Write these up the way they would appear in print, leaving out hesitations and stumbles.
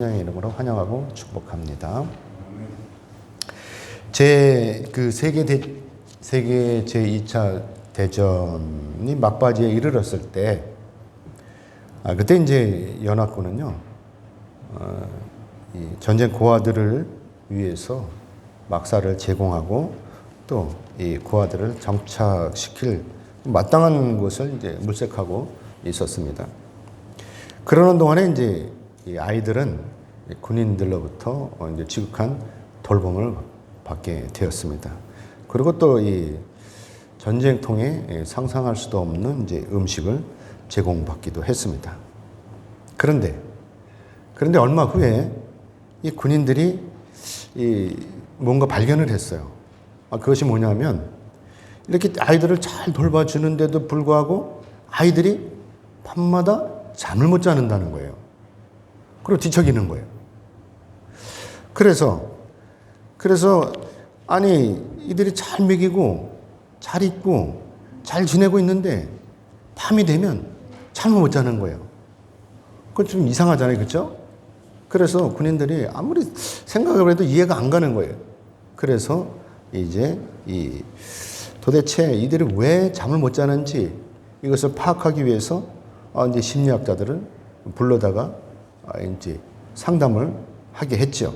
하나님의 이름으로 환영하고 축복합니다. 세계 제2차 대전이 막바지에 이르렀을 때, 그때 이제 연합군은요, 이 전쟁 고아들을 위해서 막사를 제공하고 또 이 고아들을 정착시킬 마땅한 곳을 이제 물색하고 있었습니다. 그러는 동안에 이제 이 아이들은 군인들로부터 이제 지극한 돌봄을 받게 되었습니다. 그리고 또 이 전쟁통에 상상할 수도 없는 이제 음식을 제공받기도 했습니다. 그런데 얼마 후에 이 군인들이 뭔가 발견을 했어요. 그것이 뭐냐면 이렇게 아이들을 잘 돌봐주는데도 불구하고 아이들이 밤마다 잠을 못 자는다는 거예요. 그리고 뒤척이는 거예요. 그래서 아니 이들이 잘 먹이고 잘 입고 잘 지내고 있는데 밤이 되면 잠을 못 자는 거예요. 그건 좀 이상하잖아요, 그렇죠? 그래서 군인들이 아무리 생각을 해도 이해가 안 가는 거예요. 그래서 이제 도대체 이들이 왜 잠을 못 자는지 이것을 파악하기 위해서 이제 심리학자들을 불러다가 이제 상담을 하게 했죠.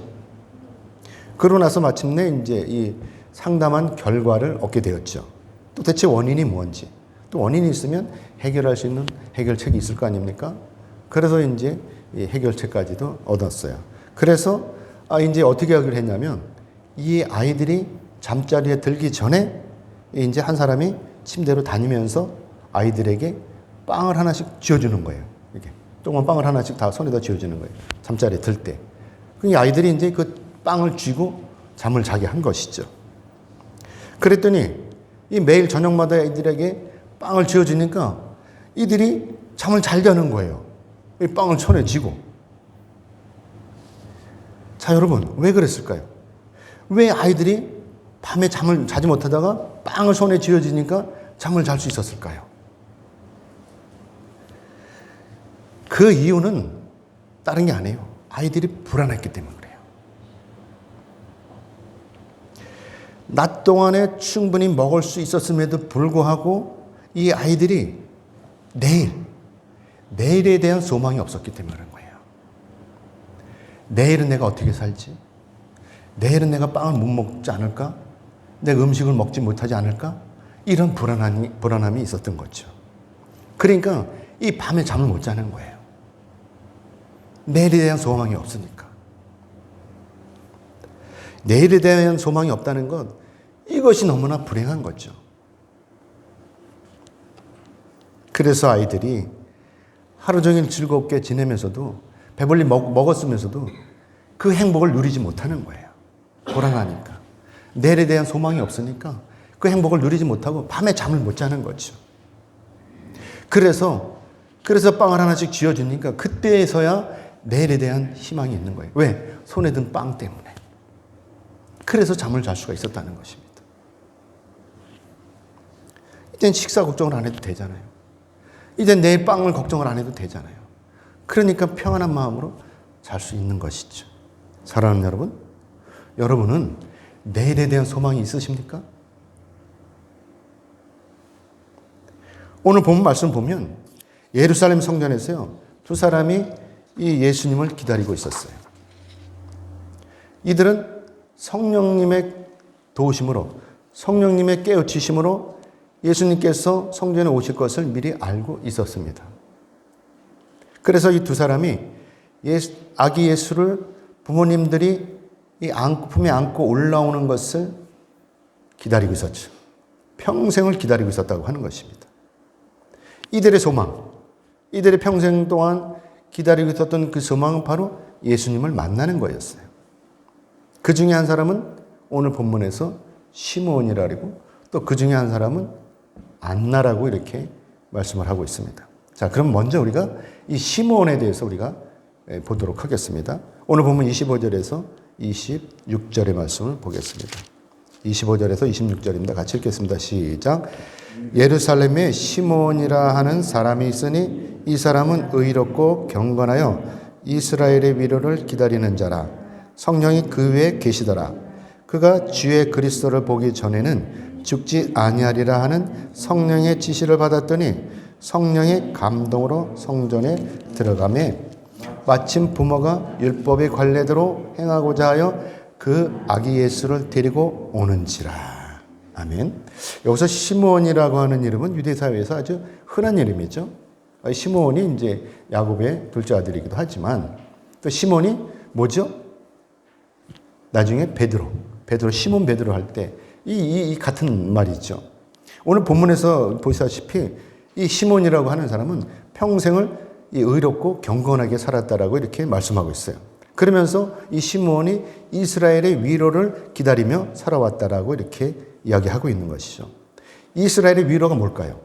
그러고 나서 마침내 이제 이 상담한 결과를 얻게 되었죠. 또 대체 원인이 뭔지, 또 원인이 있으면 해결할 수 있는 해결책이 있을 거 아닙니까? 그래서 이제 이 해결책까지도 얻었어요. 그래서 이제 어떻게 하기로 했냐면 이 아이들이 잠자리에 들기 전에 이제 한 사람이 침대로 다니면서 아이들에게 빵을 하나씩 쥐어주는 거예요. 이렇게 조그만 빵을 하나씩 다 손에다 쥐어주는 거예요. 잠자리에 들 때. 그 아이들이 이제 그 빵을 쥐고 잠을 자게 한 것이죠. 그랬더니 이 매일 저녁마다 아이들에게 빵을 쥐어주니까 이들이 잠을 잘 자는 거예요. 이 빵을 손에 쥐고. 자, 여러분, 왜 그랬을까요? 왜 아이들이 밤에 잠을 자지 못하다가 빵을 손에 쥐어주니까 잠을 잘 수 있었을까요? 그 이유는 다른 게 아니에요. 아이들이 불안했기 때문에 그래요. 낮 동안에 충분히 먹을 수 있었음에도 불구하고 이 아이들이 내일에 대한 소망이 없었기 때문에 그런 거예요. 내일은 내가 어떻게 살지? 내일은 내가 빵을 못 먹지 않을까? 내가 음식을 먹지 못하지 않을까? 이런 불안함이 있었던 거죠. 그러니까 이 밤에 잠을 못 자는 거예요. 내일에 대한 소망이 없으니까. 내일에 대한 소망이 없다는 것, 이것이 너무나 불행한 거죠. 그래서 아이들이 하루 종일 즐겁게 지내면서도 배불리 먹었으면서도 그 행복을 누리지 못하는 거예요. 불안하니까. 내일에 대한 소망이 없으니까 그 행복을 누리지 못하고 밤에 잠을 못 자는 거죠. 그래서 빵을 하나씩 쥐어주니까 그때에서야 내일에 대한 희망이 있는 거예요. 왜? 손에 든 빵 때문에. 그래서 잠을 잘 수가 있었다는 것입니다. 이젠 식사 걱정을 안 해도 되잖아요. 이젠 내일 빵을 걱정을 안 해도 되잖아요. 그러니까 평안한 마음으로 잘 수 있는 것이죠. 사랑하는 여러분, 여러분은 내일에 대한 소망이 있으십니까? 오늘 본 말씀 보면 예루살렘 성전에서요, 두 사람이 이 예수님을 기다리고 있었어요. 이들은 성령님의 도우심으로, 성령님의 깨우치심으로 예수님께서 성전에 오실 것을 미리 알고 있었습니다. 그래서 이 두 사람이 아기 예수를 부모님들이 이 품에 안고 올라오는 것을 기다리고 있었죠. 평생을 기다리고 있었다고 하는 것입니다. 이들의 소망, 이들의 평생 동안 기다리고 있었던 그 소망은 바로 예수님을 만나는 거였어요. 그 중에 한 사람은 오늘 본문에서 시므온이라고, 또 그 중에 한 사람은 안나라고 이렇게 말씀을 하고 있습니다. 자, 그럼 먼저 우리가 이 시므온에 대해서 우리가 보도록 하겠습니다. 오늘 본문 25절에서 26절의 말씀을 보겠습니다. 25절에서 26절입니다. 같이 읽겠습니다. 시작. 예루살렘에 시므온이라 하는 사람이 있으니 이 사람은 의롭고 경건하여 이스라엘의 위로를 기다리는 자라. 성령이 그 위에 계시더라. 그가 주의 그리스도를 보기 전에는 죽지 아니하리라 하는 성령의 지시를 받았더니 성령의 감동으로 성전에 들어가매 마침 부모가 율법의 관례대로 행하고자 하여 그 아기 예수를 데리고 오는지라. 아멘. 여기서 시므온이라고 하는 이름은 유대 사회에서 아주 흔한 이름이죠. 시므온이 이제 야곱의 둘째 아들이기도 하지만 또 시몬이 뭐죠? 나중에 베드로 시몬 베드로 할 때 이 같은 말이죠. 오늘 본문에서 보시다시피 이 시몬이라고 하는 사람은 평생을 의롭고 경건하게 살았다라고 이렇게 말씀하고 있어요. 그러면서 이 시몬이 이스라엘의 위로를 기다리며 살아왔다라고 이렇게 이야기하고 있는 것이죠. 이스라엘의 위로가 뭘까요?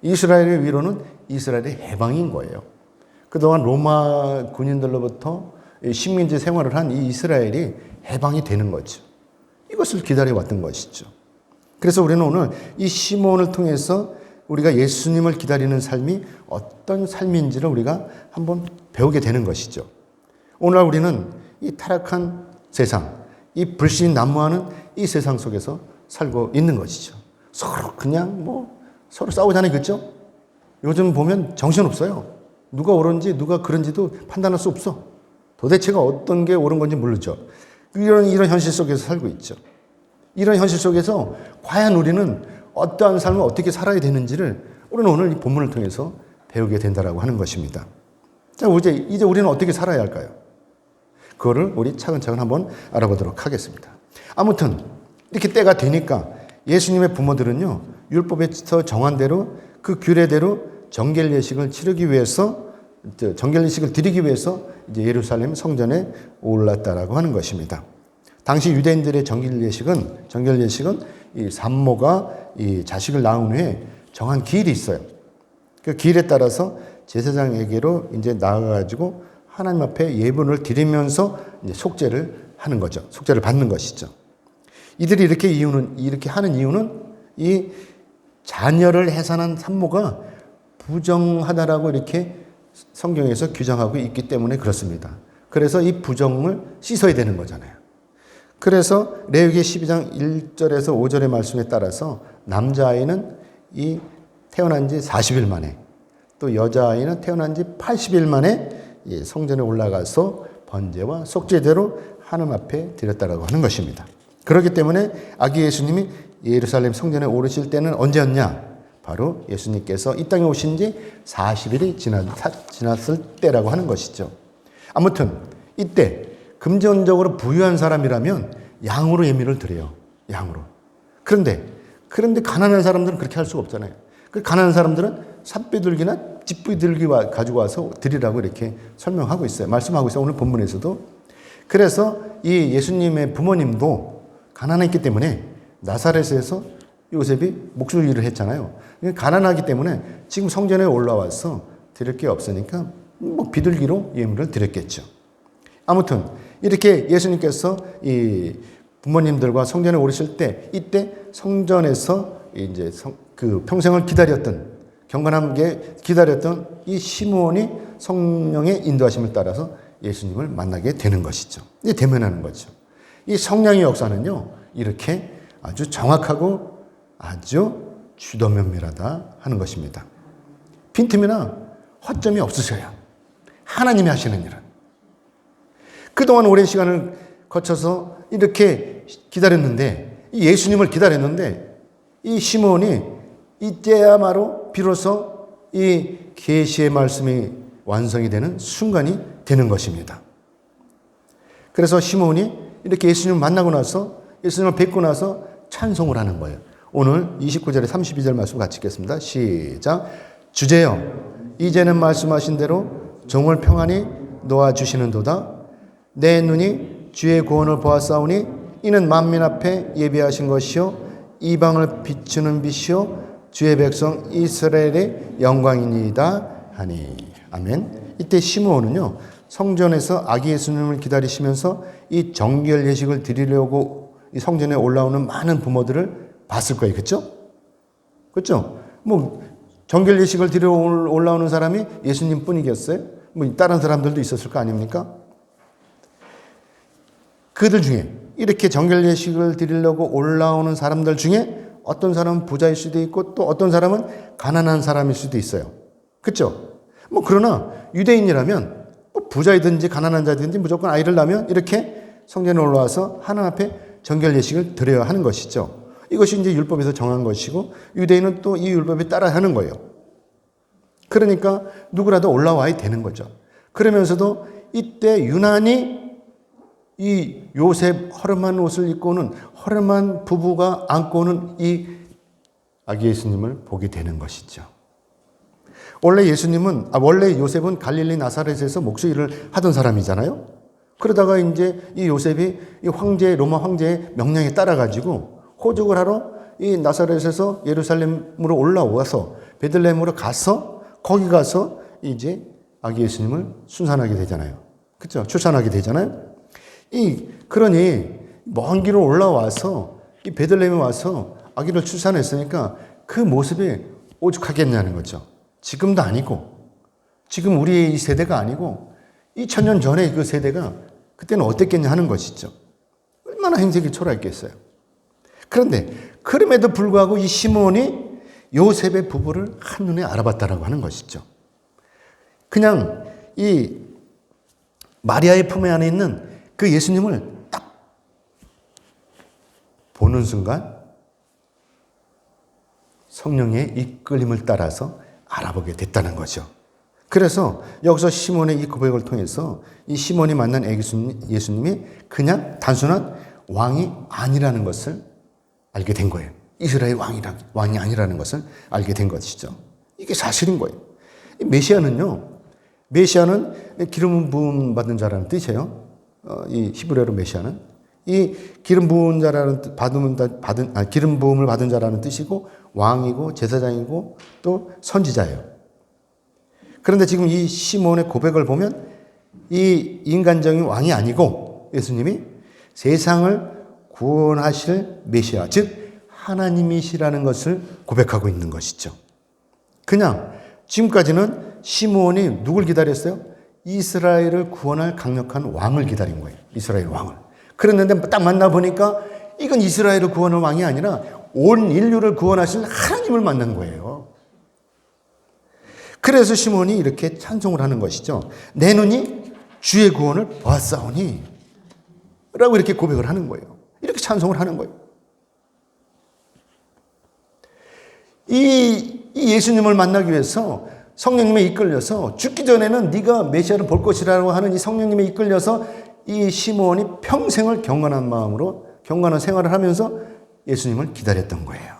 이스라엘의 위로는 이스라엘의 해방인 거예요. 그동안 로마 군인들로부터 식민지 생활을 한 이 이스라엘이 해방이 되는 거죠. 이것을 기다려왔던 것이죠. 그래서 우리는 오늘 이 시몬을 통해서 우리가 예수님을 기다리는 삶이 어떤 삶인지를 우리가 한번 배우게 되는 것이죠. 오늘날 우리는 이 타락한 세상, 이 불신이 난무하는 이 세상 속에서 살고 있는 것이죠. 서로 그냥 서로 싸우잖아요. 그렇죠? 요즘 보면 정신없어요. 누가 옳은지 누가 그런지도 판단할 수 없어. 도대체가 어떤 게 옳은 건지 모르죠. 이런 현실 속에서 살고 있죠. 이런 현실 속에서 과연 우리는 어떠한 삶을 어떻게 살아야 되는지를 우리는 오늘 이 본문을 통해서 배우게 된다라고 하는 것입니다. 자, 이제 우리는 어떻게 살아야 할까요? 그거를 우리 차근차근 한번 알아보도록 하겠습니다. 아무튼 이렇게 때가 되니까 예수님의 부모들은요, 율법에서 정한 대로 그 규례대로 정결 예식을 치르기 위해서 정결 예식을 드리기 위해서 이제 예루살렘 성전에 올랐다라고 하는 것입니다. 당시 유대인들의 정결 예식은 이 산모가 이 자식을 낳은 후에 정한 기일이 있어요. 그 기일에 따라서 제사장에게로 이제 나아가지고 하나님 앞에 예물을 드리면서 이제 속죄를 하는 거죠. 속죄를 받는 것이죠. 이들이 이렇게 하는 이유는 이 자녀를 해산한 산모가 부정하다라고 이렇게 성경에서 규정하고 있기 때문에 그렇습니다. 그래서 이 부정을 씻어야 되는 거잖아요. 그래서 레위기 12장 1절에서 5절의 말씀에 따라서 남자아이는 이 태어난 지 40일 만에 또 여자아이는 태어난 지 80일 만에 성전에 올라가서 번제와 속죄제로 하나님 앞에 드렸다라고 하는 것입니다. 그렇기 때문에 아기 예수님이 예루살렘 성전에 오르실 때는 언제였냐? 바로 예수님께서 이 땅에 오신 지 40일이 지났을 때라고 하는 것이죠. 아무튼 이때 금전적으로 부유한 사람이라면 양으로 예물을 드려요. 양으로. 그런데 가난한 사람들은 그렇게 할 수가 없잖아요. 그 가난한 사람들은 삿비둘기나 집비둘기 가지고 와서 드리라고 이렇게 설명하고 있어요. 말씀하고 있어요. 오늘 본문에서도. 그래서 이 예수님의 부모님도 가난했기 때문에 나사렛에서 요셉이 목수일을 했잖아요. 가난하기 때문에 지금 성전에 올라와서 드릴 게 없으니까 비둘기로 예물을 드렸겠죠. 아무튼 이렇게 예수님께서 이 부모님들과 성전에 오르실 때 이때 성전에서 이제 그 평생을 기다렸던 경건하게 기다렸던 이 시므온이 성령의 인도하심을 따라서 예수님을 만나게 되는 것이죠. 이제 대면하는 거죠. 이 성령의 역사는요 이렇게 아주 정확하고 아주 주도면밀하다 하는 것입니다. 빈틈이나 허점이 없으셔야 하나님이 하시는 일은. 그동안 오랜 시간을 거쳐서 이렇게 기다렸는데 이 예수님을 기다렸는데 이 시므온이 이때야말로 비로소 이 계시의 말씀이 완성이 되는 순간이 되는 것입니다. 그래서 시므온이 이렇게 예수님을 만나고 나서 예수님을 뵙고 나서 찬송을 하는 거예요. 오늘 29절에 32절 말씀 같이 읽겠습니다. 시작. 주제여 이제는 말씀하신 대로 종을 평안히 놓아주시는도다. 내 눈이 주의 구원을 보았사오니 이는 만민 앞에 예비하신 것이요 이방을 비추는 빛이요 주의 백성 이스라엘의 영광이니이다 하니. 아멘. 이때 시므온은요 성전에서 아기 예수님을 기다리시면서 이 정결 예식을 드리려고 이 성전에 올라오는 많은 부모들을 봤을 거예요. 그렇죠? 그렇죠? 정결 예식을 드리러 올라오는 사람이 예수님 뿐이겠어요? 뭐 다른 사람들도 있었을 거 아닙니까? 그들 중에 이렇게 정결 예식을 드리려고 올라오는 사람들 중에 어떤 사람은 부자일 수도 있고 또 어떤 사람은 가난한 사람일 수도 있어요. 그렇죠? 뭐 그러나 유대인이라면 뭐 부자이든지 가난한 자든지 무조건 아이를 낳으면 이렇게 성전에 올라와서 하나님 앞에 정결 예식을 드려야 하는 것이죠. 이것이 이제 율법에서 정한 것이고 유대인은 또 이 율법에 따라 하는 거예요. 그러니까 누구라도 올라와야 되는 거죠. 그러면서도 이때 유난히 이 요셉 허름한 옷을 입고 오는 허름한 부부가 안고 오는 이 아기 예수님을 보게 되는 것이죠. 원래 요셉은 갈릴리 나사렛에서 목수 일을 하던 사람이잖아요. 그러다가 이제 이 요셉이 이 로마 황제의 명령에 따라가지고 호적을 하러 이 나사렛에서 예루살렘으로 올라와서 베들레헴으로 가서 거기 가서 이제 아기 예수님을 순산하게 되잖아요. 그렇죠? 출산하게 되잖아요. 그러니 먼 길을 올라와서 이 베들레헴에 와서 아기를 출산했으니까 그 모습이 오죽하겠냐는 거죠. 지금도 아니고 지금 우리의 이 세대가 아니고 2000년 전에 그 세대가 그때는 어땠겠냐 하는 것이죠. 얼마나 행색이 초라했겠어요. 그런데 그럼에도 불구하고 이 시몬이 요셉의 부부를 한눈에 알아봤다라고 하는 것이죠. 그냥 이 마리아의 품에 안에 있는 그 예수님을 딱 보는 순간 성령의 이끌림을 따라서 알아보게 됐다는 거죠. 그래서 여기서 시몬의 이 고백을 통해서 이 시몬이 만난 예수님이 그냥 단순한 왕이 아니라는 것을 알게 된 거예요. 이스라엘 왕이 아니라는 것을 알게 된 것이죠. 이게 사실인 거예요. 메시아는 기름 부음 받은 자라는 뜻이에요. 이 히브리어로 메시아는 이 기름 부은 자라는 기름 부음을 받은 자라는 뜻이고 왕이고 제사장이고 또 선지자예요. 그런데 지금 이 시몬의 고백을 보면 이 인간적인 왕이 아니고 예수님이 세상을 구원하실 메시아, 즉 하나님이시라는 것을 고백하고 있는 것이죠. 그냥 지금까지는 시몬이 누굴 기다렸어요? 이스라엘을 구원할 강력한 왕을 기다린 거예요. 이스라엘 왕을. 그랬는데 딱 만나보니까 이건 이스라엘을 구원할 왕이 아니라 온 인류를 구원하실 하나님을 만난 거예요. 그래서 시몬이 이렇게 찬송을 하는 것이죠. 내 눈이 주의 구원을 보았사오니 라고 이렇게 고백을 하는 거예요. 이렇게 찬송을 하는 거예요. 이 예수님을 만나기 위해서 성령님에 이끌려서 죽기 전에는 네가 메시아를 볼 것이라고 하는 이 성령님에 이끌려서 이 시몬이 평생을 경건한 마음으로 경건한 생활을 하면서 예수님을 기다렸던 거예요.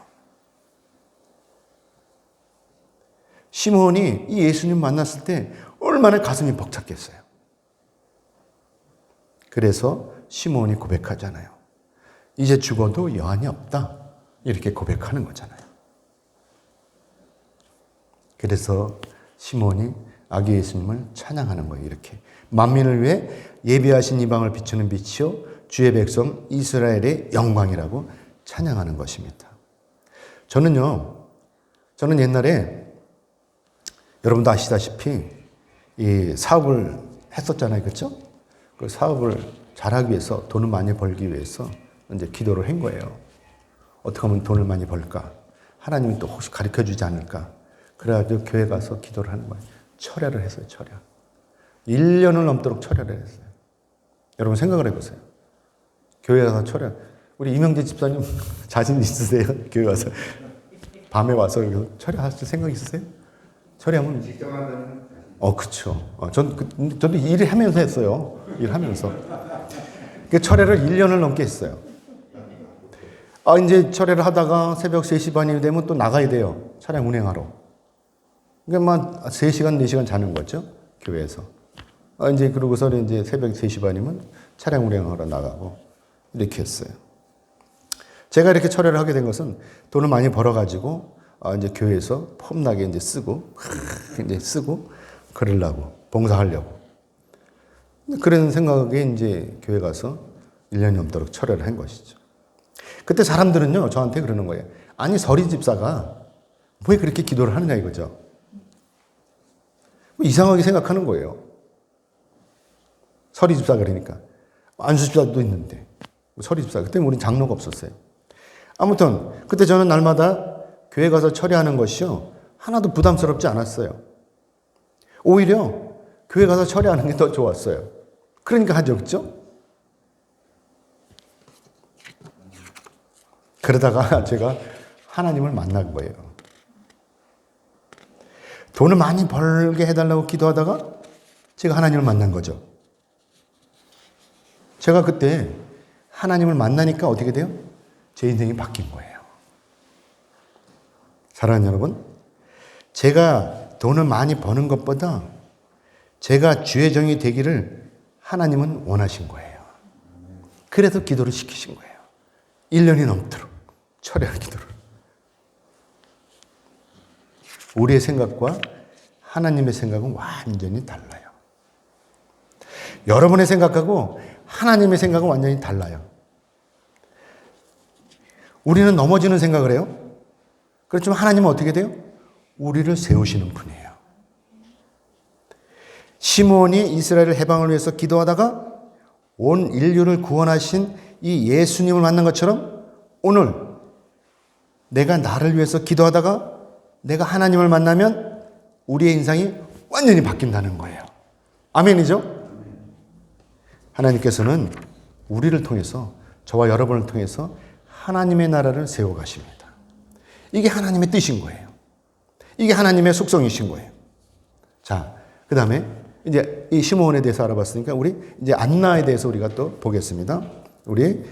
시몬이 이 예수님 만났을 때 얼마나 가슴이 벅찼겠어요. 그래서 시몬이 고백하잖아요. 이제 죽어도 여한이 없다. 이렇게 고백하는 거잖아요. 그래서 시몬이 아기 예수님을 찬양하는 거예요. 이렇게 만민을 위해 예비하신 이방을 비추는 빛이요 주의 백성 이스라엘의 영광이라고 찬양하는 것입니다. 저는 옛날에 여러분도 아시다시피 이 사업을 했었잖아요. 그렇죠? 그 사업을 잘하기 위해서 돈을 많이 벌기 위해서 이제 기도를 한 거예요. 어떻게 하면 돈을 많이 벌까? 하나님이 또 혹시 가르쳐 주지 않을까? 그래가지고 교회 가서 기도를 하는 거예요. 철야를 했어요. 철야. 1년을 넘도록 철야를 했어요. 여러분 생각을 해보세요. 교회 가서 철야. 우리 이명재 집사님 자신 있으세요? 교회 와서 밤에 와서 철야하실 생각 있으세요? 철야하면 그쵸. 저도 일을 하면서 했어요. 일하면서. 그 철야를 1년을 넘게 했어요. 이제 철야를 하다가 새벽 3시 반이 되면 또 나가야 돼요. 차량 운행하러. 그러니까 3시간, 4시간 자는 거죠. 교회에서. 이제 그러고서 이제 새벽 3시 반이면 차량 운행하러 나가고 이렇게 했어요. 제가 이렇게 철야를 하게 된 것은 돈을 많이 벌어가지고 이제 교회에서 폼나게 이제 쓰고 그러려고, 봉사하려고. 그런 생각에 이제 교회 가서 1년이 넘도록 철야를 한 것이죠. 그때 사람들은요, 저한테 그러는 거예요. 아니, 서리 집사가 왜 그렇게 기도를 하느냐 이거죠. 이상하게 생각하는 거예요. 서리 집사 그러니까. 안수 집사도 있는데. 서리 집사. 그때 우린 장로가 없었어요. 아무튼 그때 저는 날마다 교회 가서 처리하는 것이요. 하나도 부담스럽지 않았어요. 오히려 교회 가서 처리하는 게 더 좋았어요. 그러니까 하죠. 그렇죠? 그러다가 제가 하나님을 만난 거예요. 돈을 많이 벌게 해달라고 기도하다가 제가 하나님을 만난 거죠. 제가 그때 하나님을 만나니까 어떻게 돼요? 제 인생이 바뀐 거예요. 사랑하는 여러분, 제가 돈을 많이 버는 것보다 제가 주의 종이 되기를 하나님은 원하신 거예요. 그래서 기도를 시키신 거예요. 1년이 넘도록 철회할 기도를. 우리의 생각과 하나님의 생각은 완전히 달라요. 여러분의 생각하고 하나님의 생각은 완전히 달라요. 우리는 넘어지는 생각을 해요. 그렇지만 하나님은 어떻게 돼요? 우리를 세우시는 분이에요. 시므온이 이스라엘을 해방을 위해서 기도하다가 온 인류를 구원하신 이 예수님을 만난 것처럼 오늘 내가 나를 위해서 기도하다가 내가 하나님을 만나면 우리의 인상이 완전히 바뀐다는 거예요. 아멘이죠? 하나님께서는 우리를 통해서, 저와 여러분을 통해서 하나님의 나라를 세워가십니다. 이게 하나님의 뜻인 거예요. 이게 하나님의 속성이신 거예요. 자, 그 다음에 이제 이 시므온에 대해서 알아봤으니까 우리 이제 안나에 대해서 우리가 또 보겠습니다. 우리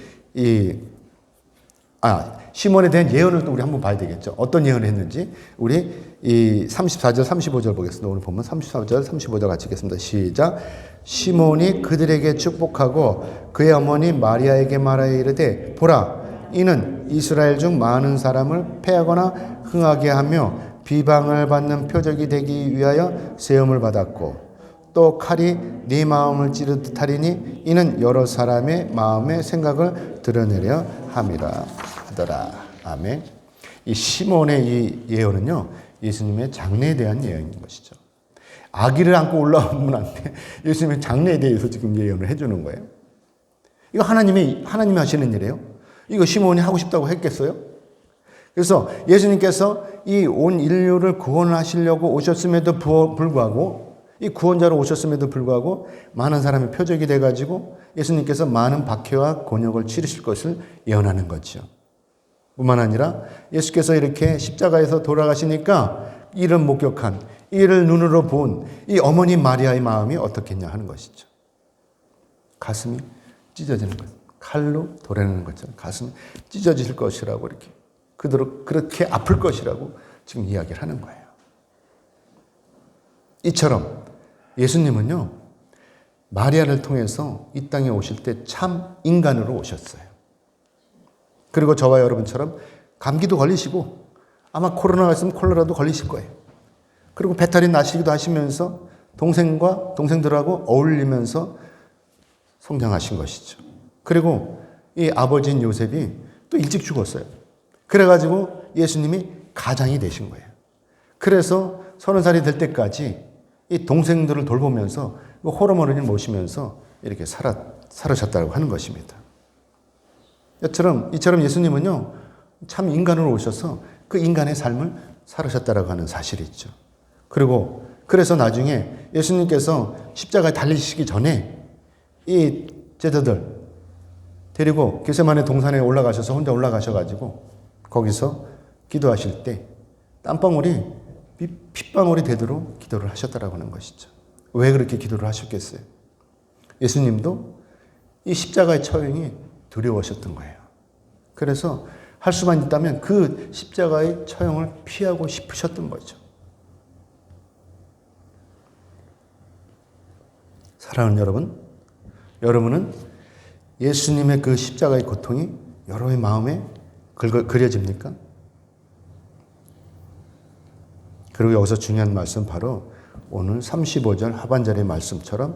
시므온에 대한 예언을 또 우리 한번 봐야 되겠죠. 어떤 예언을 했는지 우리 이 34절 35절 보겠습니다. 오늘 보면 34절 35절 같이 읽겠습니다. 시작. 시므온이 그들에게 축복하고 그의 어머니 마리아에게 말하여 이르되 보라 이는 이스라엘 중 많은 사람을 패하거나 흥하게 하며 비방을 받는 표적이 되기 위하여 세움을 받았고 또 칼이 네 마음을 찌르듯 하리니 이는 여러 사람의 마음의 생각을 드러내려 함이라 하더라. 아멘. 이 시몬의 이 예언은요, 예수님의 장래에 대한 예언인 것이죠. 아기를 안고 올라오면 안 돼. 예수님의 장래에 대해서 지금 예언을 해주는 거예요. 이거 하나님이 하시는 일이에요. 이거 시몬이 하고 싶다고 했겠어요? 그래서 예수님께서 이 온 인류를 구원하시려고 오셨음에도 불구하고 이 구원자로 오셨음에도 불구하고 많은 사람이 표적이 돼가지고 예수님께서 많은 박해와 곤욕을 치르실 것을 예언하는 거죠. 뿐만 아니라 예수께서 이렇게 십자가에서 돌아가시니까 이를 목격한, 이를 눈으로 본 이 어머니 마리아의 마음이 어떻겠냐 하는 것이죠. 가슴이 찢어지는 것. 칼로 도려내는 것처럼 가슴이 찢어질 것이라고 이렇게 그렇게 아플 것이라고 지금 이야기를 하는 거예요. 이처럼 예수님은요, 마리아를 통해서 이 땅에 오실 때 참 인간으로 오셨어요. 그리고 저와 여러분처럼 감기도 걸리시고 아마 코로나가 있으면 콜레라도 걸리실 거예요. 그리고 배탈이 나시기도 하시면서 동생들하고 어울리면서 성장하신 것이죠. 그리고 이 아버지인 요셉이 또 일찍 죽었어요. 그래가지고 예수님이 가장이 되신 거예요. 그래서 30살이 될 때까지 이 동생들을 돌보면서 호르몬을 모시면서 이렇게 살으셨다고 하는 것입니다. 이처럼 예수님은요, 참 인간으로 오셔서 그 인간의 삶을 살으셨다고 하는 사실이 있죠. 그래서 나중에 예수님께서 십자가에 달리시기 전에 이 제자들 데리고 겟세마네 동산에 올라가셔서 혼자 올라가셔가지고 거기서 기도하실 때 땀방울이 핏방울이 되도록 기도를 하셨다라고 하는 것이죠. 왜 그렇게 기도를 하셨겠어요? 예수님도 이 십자가의 처형이 두려우셨던 거예요. 그래서 할 수만 있다면 그 십자가의 처형을 피하고 싶으셨던 거죠. 사랑하는 여러분은 예수님의 그 십자가의 고통이 여러분의 마음에 그려집니까? 그리고 여기서 중요한 말씀 바로 오늘 35절 하반절의 말씀처럼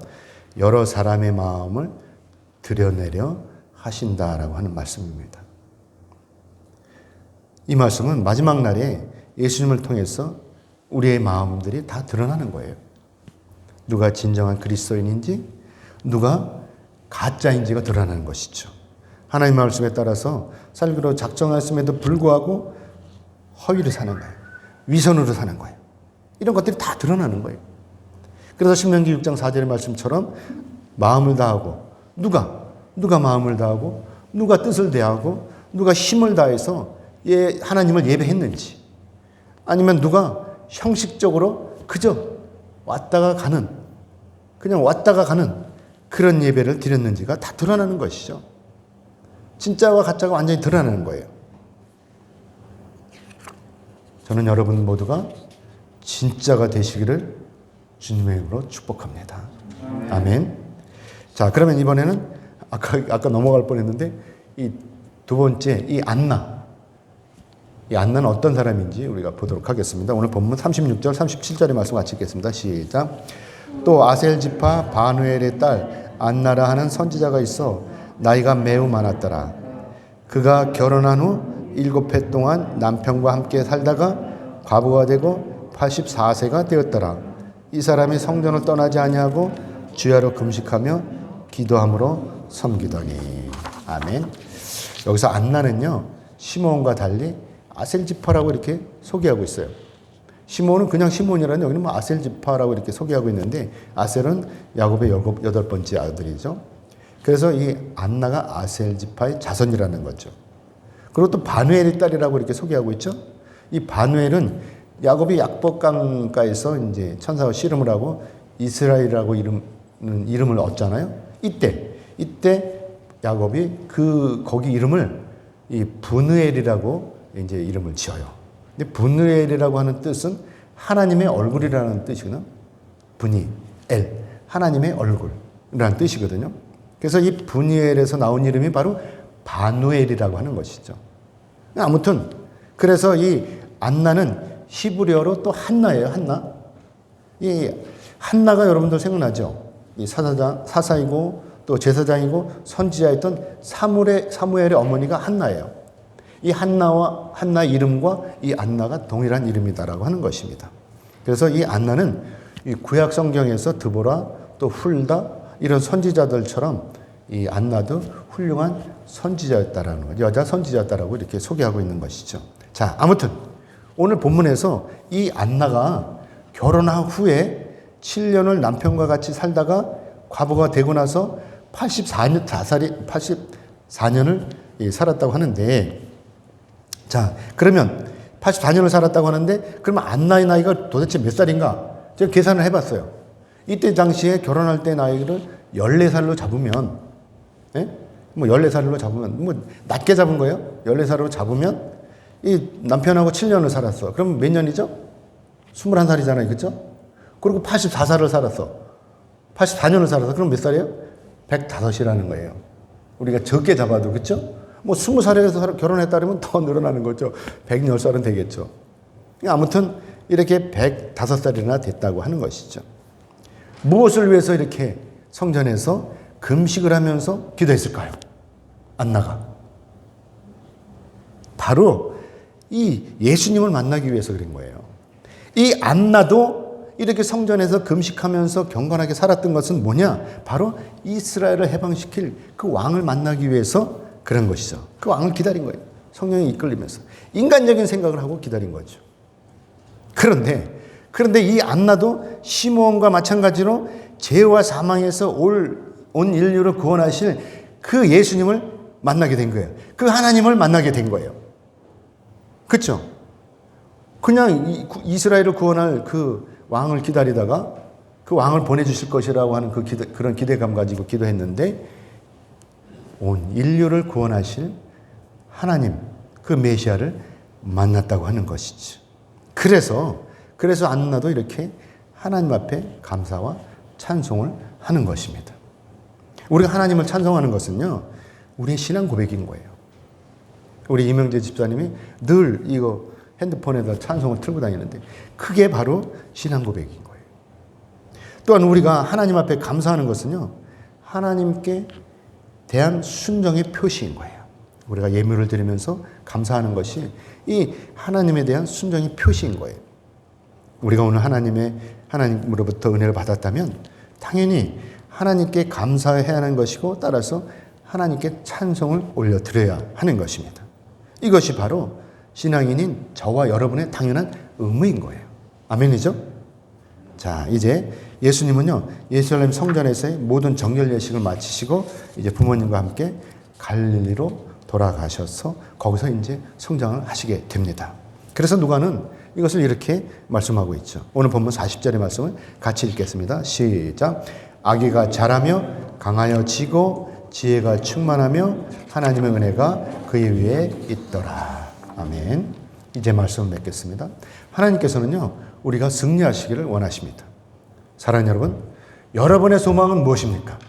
여러 사람의 마음을 드러내려 하신다라고 하는 말씀입니다. 이 말씀은 마지막 날에 예수님을 통해서 우리의 마음들이 다 드러나는 거예요. 누가 진정한 그리스도인인지, 누가 가짜인지가 드러나는 것이죠. 하나님 말씀에 따라서 살기로 작정했음에도 불구하고 허위를 사는 거예요. 위선으로 사는 거예요. 이런 것들이 다 드러나는 거예요. 그래서 신명기 6장 4절의 말씀처럼 마음을 다하고 누가 마음을 다하고 누가 뜻을 다하고 누가 힘을 다해서 하나님을 예배했는지, 아니면 누가 형식적으로 그저 그냥 왔다가 가는 그런 예배를 드렸는지가 다 드러나는 것이죠. 진짜와 가짜가 완전히 드러나는 거예요. 저는 여러분 모두가 진짜가 되시기를 주님의 이름으로 축복합니다. 아멘. 자, 그러면 이번에는 아까 넘어갈 뻔했는데 이 두 번째 이 안나는 어떤 사람인지 우리가 보도록 하겠습니다. 오늘 본문 36절, 37절의 말씀 같이 읽겠습니다. 시작. 또 아셀 지파 바누엘의 딸 안나라 하는 선지자가 있어 나이가 매우 많았더라. 그가 결혼한 후 7해 동안 남편과 함께 살다가 과부가 되고 84세가 되었더라. 이 사람이 성전을 떠나지 아니하고 주야로 금식하며 기도함으로 섬기더니. 아멘. 여기서 안나는요, 시므온과 달리 아셀 지파라고 이렇게 소개하고 있어요. 시므온은 그냥 시므온이라는, 여기는 뭐 아셀 지파라고 이렇게 소개하고 있는데, 아셀은 야곱의 8번째 아들이죠. 그래서 이 안나가 아셀 지파의 자손이라는 거죠. 그리고 또 바누엘의 딸이라고 이렇게 소개하고 있죠. 이 바누엘은 야곱이 약복강가에서 이제 천사와 씨름을 하고 이스라엘이라고 이름을 얻잖아요. 이때 야곱이 거기 이름을 이 브누엘이라고 이제 이름을 지어요. 근데 브누엘이라고 하는 뜻은 하나님의 얼굴이라는 뜻이거든요. 브니엘, 하나님의 얼굴이라는 뜻이거든요. 그래서 이 브니엘에서 나온 이름이 바로 바누엘이라고 하는 것이죠. 아무튼 그래서 이 안나는 히브리어로 또 한나예요. 한나. 이 한나가 여러분들 생각나죠? 이 사사이고 또 제사장이고 선지자였던 사무엘의 어머니가 한나예요. 이 한나 이름과 이 안나가 동일한 이름이다라고 하는 것입니다. 그래서 이 안나는 이 구약 성경에서 드보라 또 훌다 이런 선지자들처럼 이 안나도 훌륭한 선지자였다라는 것, 여자 선지자였다라고 이렇게 소개하고 있는 것이죠. 자, 아무튼 오늘 본문에서 이 안나가 결혼한 후에 7년을 남편과 같이 살다가 과부가 되고 나서 84년을 살았다고 하는데, 자, 그러면 84년을 살았다고 하는데, 그러면 안나의 나이가 도대체 몇 살인가? 제가 계산을 해봤어요. 이때 당시에 결혼할 때 나이를 14살로 잡으면, 뭐 14살로 잡으면, 뭐 낮게 잡은 거예요? 14살로 잡으면, 이 남편하고 7년을 살았어. 그럼 몇 년이죠? 21살이잖아요. 그죠? 그리고 84살을 살았어. 84년을 살아서 그럼 몇 살이에요? 105이라는 거예요. 우리가 적게 잡아도, 그렇죠? 뭐 20살에서 결혼했다 그러면 더 늘어나는 거죠. 110살은 되겠죠. 아무튼 이렇게 105살이나 됐다고 하는 것이죠. 무엇을 위해서 이렇게 성전에서 금식을 하면서 기도했을까요? 안나가. 바로 이 예수님을 만나기 위해서 그런 거예요. 이 안나도 이렇게 성전에서 금식하면서 경건하게 살았던 것은 뭐냐? 바로 이스라엘을 해방시킬 그 왕을 만나기 위해서 그런 것이죠. 그 왕을 기다린 거예요. 성령이 이끌리면서. 인간적인 생각을 하고 기다린 거죠. 그런데 이 안나도 시므온과 마찬가지로 죄와 사망에서 온 인류를 구원하실 그 예수님을 만나게 된 거예요. 그 하나님을 만나게 된 거예요. 그렇죠? 그냥 이스라엘을 구원할 그 왕을 기다리다가 그 왕을 보내주실 것이라고 하는 그런 기대감 가지고 기도했는데, 온 인류를 구원하실 하나님, 그 메시아를 만났다고 하는 것이죠. 그래서 안나도 이렇게 하나님 앞에 감사와 찬송을 하는 것입니다. 우리가 하나님을 찬송하는 것은요, 우리의 신앙 고백인 거예요. 우리 이명재 집사님이 늘 이거 핸드폰에다 찬송을 틀고 다니는데, 그게 바로 신앙 고백인 거예요. 또한 우리가 하나님 앞에 감사하는 것은요, 하나님께 대한 순종의 표시인 거예요. 우리가 예물을 드리면서 감사하는 것이 이 하나님에 대한 순종의 표시인 거예요. 우리가 오늘 하나님으로부터 은혜를 받았다면 당연히 하나님께 감사해야 하는 것이고 따라서 하나님께 찬송을 올려드려야 하는 것입니다. 이것이 바로 신앙인인 저와 여러분의 당연한 의무인 거예요. 아멘이죠? 자, 이제 예수님은요, 예루살렘 성전에서의 모든 정결 예식을 마치시고 이제 부모님과 함께 갈릴리로 돌아가셔서 거기서 이제 성장을 하시게 됩니다. 그래서 누가는 이것을 이렇게 말씀하고 있죠. 오늘 본문 40절의 말씀을 같이 읽겠습니다. 시작. 아기가 자라며 강하여 지고 지혜가 충만하며 하나님의 은혜가 그의 위에 있더라. 아멘. 이제 말씀을 맺겠습니다. 하나님께서는요, 우리가 승리하시기를 원하십니다. 사랑하는 여러분, 여러분의 소망은 무엇입니까?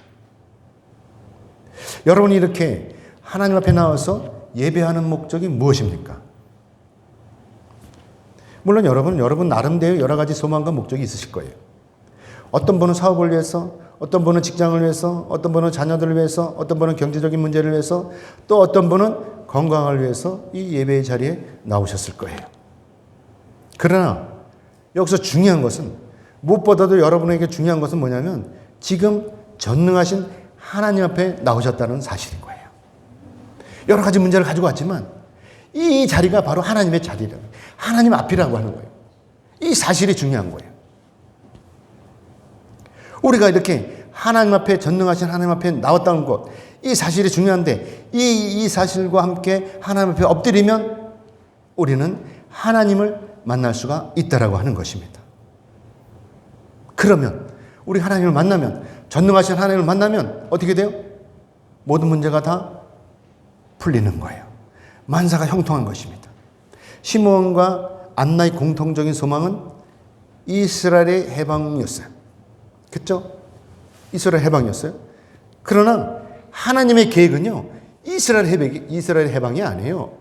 여러분이 이렇게 하나님 앞에 나와서 예배하는 목적이 무엇입니까? 물론 여러분 나름대로 여러 가지 소망과 목적이 있으실 거예요. 어떤 분은 사업을 위해서, 어떤 분은 직장을 위해서, 어떤 분은 자녀들을 위해서, 어떤 분은 경제적인 문제를 위해서, 또 어떤 분은 건강을 위해서 이 예배의 자리에 나오셨을 거예요. 그러나 여기서 중요한 것은, 무엇보다도 여러분에게 중요한 것은 뭐냐면 지금 전능하신 하나님 앞에 나오셨다는 사실인 거예요. 여러 가지 문제를 가지고 왔지만 이 자리가 바로 하나님의 자리라고, 하나님 앞이라고 하는 거예요. 이 사실이 중요한 거예요. 우리가 이렇게 하나님 앞에, 전능하신 하나님 앞에 나왔다는 것, 이 사실이 중요한데 이 사실과 함께 하나님 앞에 엎드리면 우리는 하나님을 만날 수가 있다라고 하는 것입니다. 그러면 우리 하나님을 만나면, 전능하신 하나님을 만나면 어떻게 돼요? 모든 문제가 다 풀리는 거예요. 만사가 형통한 것입니다. 시므온과 안나의 공통적인 소망은 이스라엘의 해방이었어요. 그렇죠? 이스라엘 해방이었어요. 그러나 하나님의 계획은요, 이스라엘 해방이 아니에요.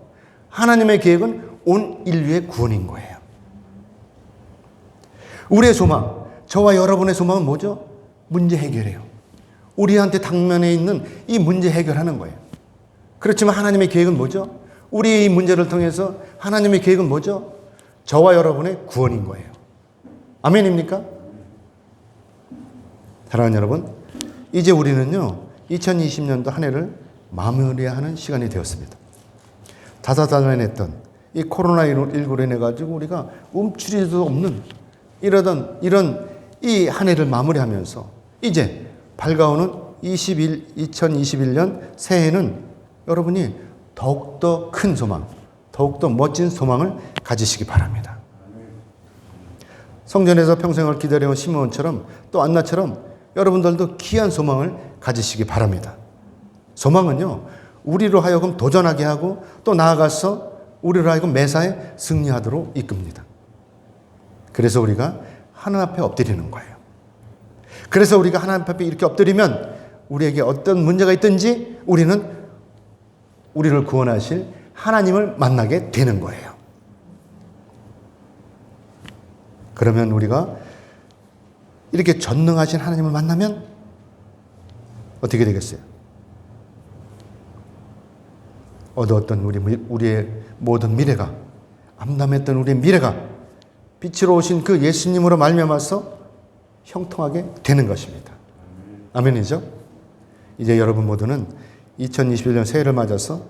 하나님의 계획은 온 인류의 구원인 거예요. 우리의 소망, 저와 여러분의 소망은 뭐죠? 문제 해결이에요. 우리한테 당면에 있는 이 문제 해결하는 거예요. 그렇지만 하나님의 계획은 뭐죠? 우리의 이 문제를 통해서 하나님의 계획은 뭐죠? 저와 여러분의 구원인 거예요. 아멘입니까? 사랑하는 여러분, 이제 우리는요, 2020년도 한 해를 마무리하는 시간이 되었습니다. 다사다난했던 이 코로나19로 인해 가지고 우리가 움츠릴 수 없는 이런 이 한 해를 마무리하면서 이제 밝아오는 2021년 새해는 여러분이 더욱더 큰 소망, 더욱더 멋진 소망을 가지시기 바랍니다. 성전에서 평생을 기다려온 시므온처럼 또 안나처럼 여러분들도 귀한 소망을 가지시기 바랍니다. 소망은요, 우리로 하여금 도전하게 하고 또 나아가서 우리로 하여금 매사에 승리하도록 이끕니다. 그래서 우리가 하나님 앞에 엎드리는 거예요. 그래서 우리가 하나님 앞에 이렇게 엎드리면 우리에게 어떤 문제가 있든지 우리는 우리를 구원하실 하나님을 만나게 되는 거예요. 그러면 우리가 이렇게 전능하신 하나님을 만나면 어떻게 되겠어요? 어두웠던 우리의 모든 미래가, 암담했던 우리의 미래가 빛으로 오신 그 예수님으로 말미암아서 형통하게 되는 것입니다. 아멘이죠? 이제 여러분 모두는 2021년 새해를 맞아서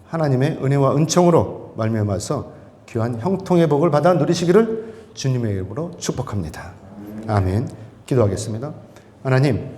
하나님의 은혜와 은총으로 말미암아서 귀한 형통의 복을 받아 누리시기를 주님의 이름으로 축복합니다. 아멘. 기도하겠습니다. 하나님,